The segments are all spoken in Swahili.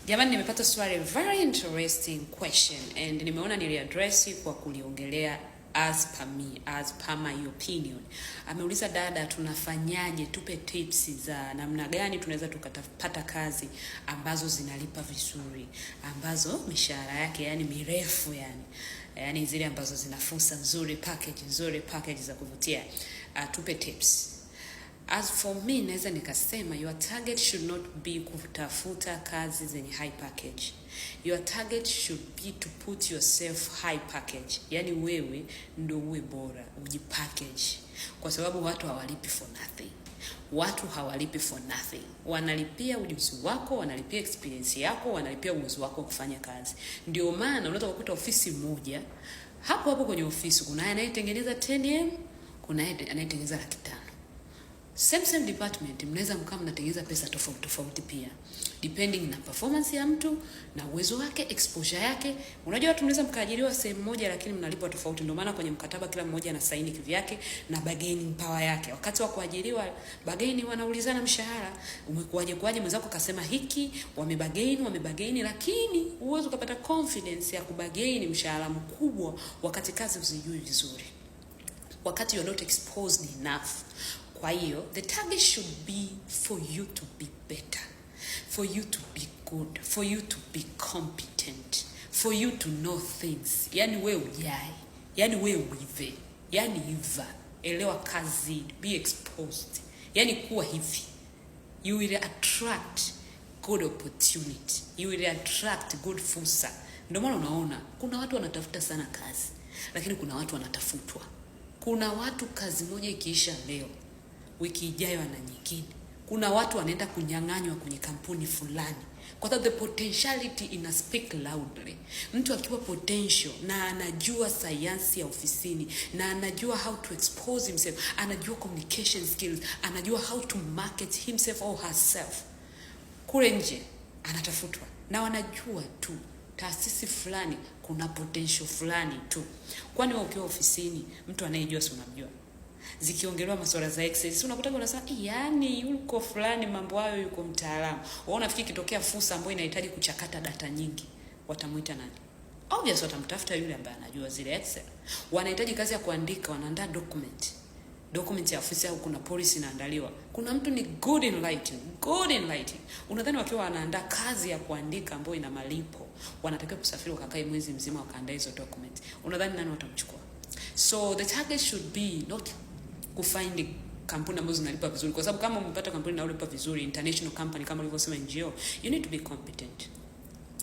Jamani, nimepata swali, very interesting question, and nimeona niliaddress kwa kuliongelea as per my opinion. Ameuliza dada, tunafanyaje, tupe tips za namna gani tunaweza tukapata kazi ambazo zinalipa vizuri, ambazo mishahara yake yani mirefu, yani zile ambazo zina fursa nzuri, package za kuvutia. Tupe tips. As for me, naweza nikasema your target should not be kutafuta kazi zenye high package. Your target should be to put yourself high package. Yani wewe ndo uwe bora, ujipackage. Kwa sababu watu hawalipi for nothing. Watu hawalipi for nothing. Wanalipia ujuzi wako, wanalipia experience yako, wanalipia uwezo wako kufanya kazi. Ndio maana unaweza kukuta ofisi moja, hapo kwenye ofisi kuna anayetengeneza 10M, kuna anayetengeneza 500,000. Same department, mnaweza mkao mnatengeneza pesa tofauti pia, depending na performance ya mtu na uwezo wake, exposure yake. Unajua watu mnaweza mkaajiriwa sehemu moja lakini mnalipwa tofauti. Ndio maana kwenye mkataba kila mmoja ana saini kivyake na bargaining power yake. Wakati wa kuajiriwa bargaining, wanaulizana mshahara, umekuaje mwenzako akasema hiki, wamebagaini, lakini uwezo ukapata confidence ya kubagaini mshahara mkubwa wakati kazi usijui vizuri, wakati you're not exposed enough. Kwa hiyo, the target should be for you to be better, for you to be good, for you to be competent, for you to know things. Yani wewe ujai, yani wewe uive, yani iva, elewa kazi, be exposed. Yani kuwa hivi. You will attract good opportunity. You will attract good fursa. Ndio maana unaona, kuna watu wanatafuta sana kazi, lakini kuna watu wanatafutwa. Kuna watu kazi moja ikiisha leo, wiki ijayo na nyingine. Kuna watu wanaenda kunyang'anywa kwenye kampuni fulani. Kwa sababu the potentiality ina speak loudly. Mtu akiwa potential na anajua science ya ofisini, na anajua how to expose himself, anajua communication skills, anajua how to market himself or herself, kule nje anatafutwa. Na wanajua tu taasisi fulani kuna potential fulani tu. Kwani wewe ukiwa ofisini, mtu anayejua si unamjua? Zikiongelewa masuala za excess, unakuta unasema yani yuko fulani mambo hayo yuko mtaalamu. Wao unafikiri kitokea fursa ambayo inahitaji kuchakata data nyingi, watamuita nani? Obviously watamtafuta yule ambaye anajua zile excel. Wanahitaji kazi ya kuandika, wanaandaa document ya ofisi au kuna policy inaandaliwa. Kuna mtu ni good in writing. Unadhani wakiwa wanaandaa kazi ya kuandika ambayo ina malipo, wanatakiwa kusafiri wakakae mwezi mzima wakaandaa hizo document. Unadhani nani watamchukua? So the target should be not kufind kampuni ambazo zinalipa vizuri, kwa sababu kama umepata kampuni inalipa vizuri, international company kama ulivyosema NGO, you need to be competent.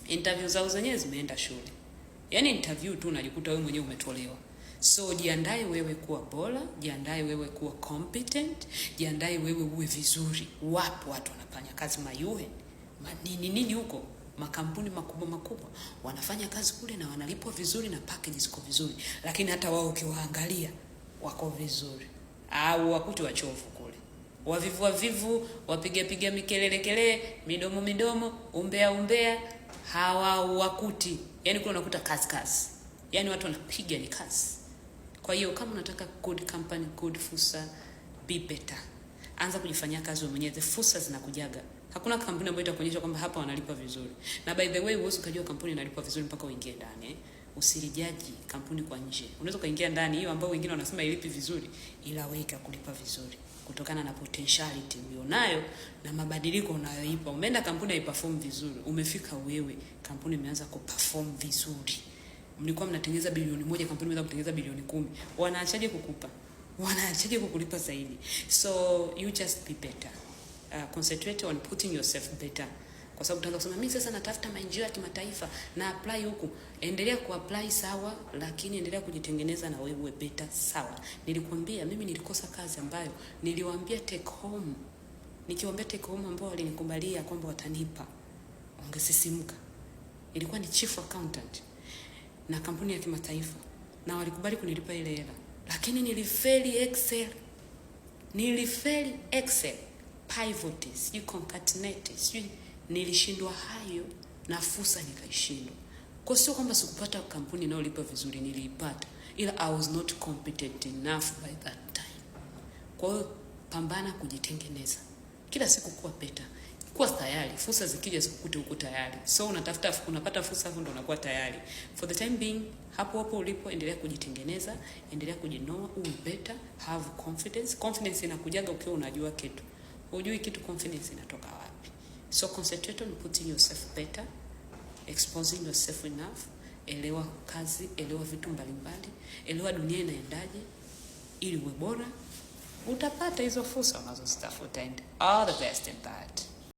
Interview zao zenyewe zimeenda shule. Yani interview tu unajikuta wewe mwenyewe umetolewa. So jiandae wewe kuwa bora, jiandae wewe kuwa competent, jiandae wewe uwe vizuri. Wapo watu wanafanya kazi mayuhe, nini huko, makampuni makubwa wanafanya kazi kule na wanalipwa vizuri na packages ziko vizuri, lakini hata wao ukiwaangalia wako vizuri au wakuti wachovu kule, wavivu, wapiga mikelele, midomo, umbea, hawa wakuti. Yani kule unakuta kazi. Yani watu wanapiga ni kazi. Kwa hiyo kama unataka good company, good fursa, be better. Anza kujifanyia kazi wewe mwenyewe, fursa zinakujaga. Hakuna kampuni ambayo itakuonyesha kwamba hapa wanalipa vizuri. Na by the way, uwezo kujua kampuni inalipa vizuri mpaka uingie ndani. Usilijaji kampuni kwa nje. Unaweza kaingia ndani hiyo ambao wengine wanasema ilipi vizuri, ila weka kulipa vizuri kutokana na potentiality ulionayo na mabadiliko unayoipa. Umeenda kampuni haiperform vizuri, umefika wewe, kampuni imeanza kuperform vizuri. Mlikuwa mnatengeneza bilioni 1, kampuni imeanza kutengeneza bilioni 10. Wanaachaje kukupa? Wanaachaje kukulipa zaidi? So you just be better. Concentrate on putting yourself better. Kwa sababu utaanza kusema mimi sasa natafuta maeneo ya kimataifa na apply huku. Endelea kuapply sawa, lakini endelea kujitengeneza na wewe better sawa. Nilikwambia mimi nilikosa kazi ambayo niliwaambia take home. Nikiwaambia take home ambao walinikubalia kwamba watanipa, ungesisimka. Ilikuwa ni chief accountant na kampuni ya kimataifa na walikubali kunilipa ile hela. Lakini nilifeli Excel, pivots, concatenates, nilishindwa hayo na fursa nikaishindwa. Kwa sio kwamba sikupata kampuni inayolipa vizuri, niliipata, ila I was not competent enough by that time. Kwa hiyo pambana kujitengeneza. Kila siku kuwa better. kuwa tayari. Fursa zikija zikukute huko tayari. So unapata fursa hapo ndo unakuwa tayari. For the time being, hapo ulipo endelea kujitengeneza, endelea kujinoa, better, have confidence. Confidence inakujaga ukiwa unajua kitu. Hujui kitu, confidence inatoka wapi? So concentrate on putting yourself better, exposing yourself enough. Elewa kazi, elewa vitu mbalimbali, elewa dunia inaendaje ili uwe bora. Utapata hizo fursa unazozitafuta, and all the best in that.